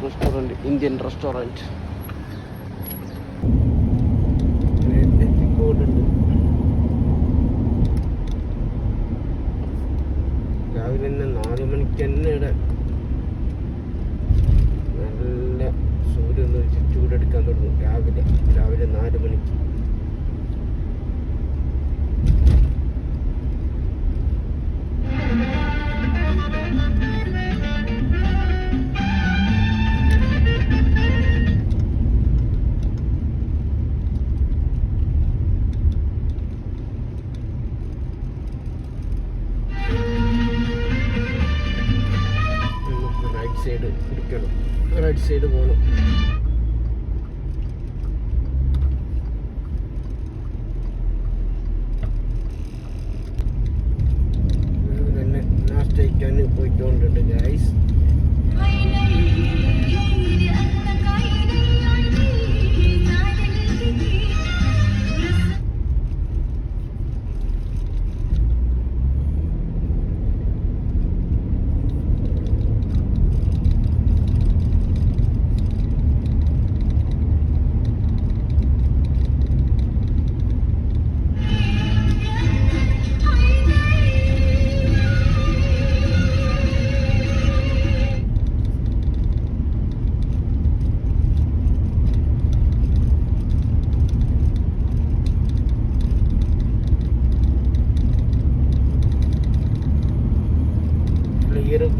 Restaurant, Indian restaurant. രാവിലെ തന്നെ 4 മണിക്ക് തന്നെ ഇവിടെ നല്ല സൂര്യൻ ചൂടെടുക്കാൻ തുടങ്ങും. രാവിലെ 4 മണിക്ക്. റൈറ്റ് സൈഡ് പോകണം. തന്നെ നാസ്റ്റ് കഴിക്കാൻ പോയിക്കൊണ്ടുണ്ട് ഗൈസ്.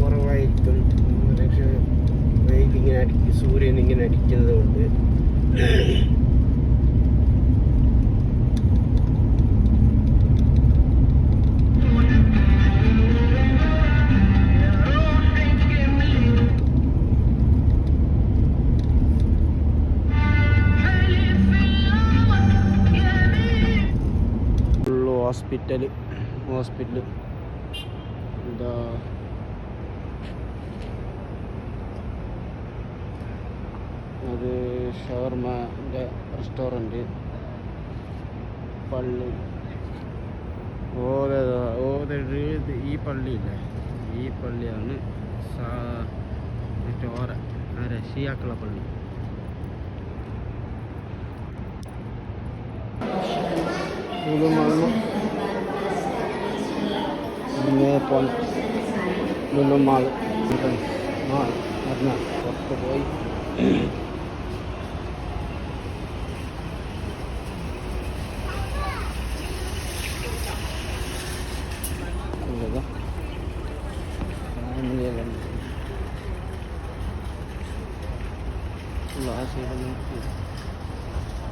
കുറവായിരിക്കും. പക്ഷേ വെയിലിങ്ങനെ അടിക്കും, സൂര്യൻ ഇങ്ങനെ അടിക്കുന്നത് കൊണ്ട് ഹോസ്പിറ്റൽ എന്താ അത് ഷവർമൻ്റെ റെസ്റ്റോറൻറ്റ്. പള്ളി ഈ പള്ളിയില്ലേ, ഈ പള്ളിയാണ് ഷിയാക്കള പള്ളി. ലുലുമാൾ പുറത്ത് പോയി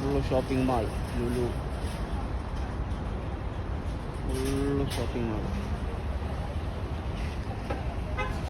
full shopping mall. Lulu full shopping mall.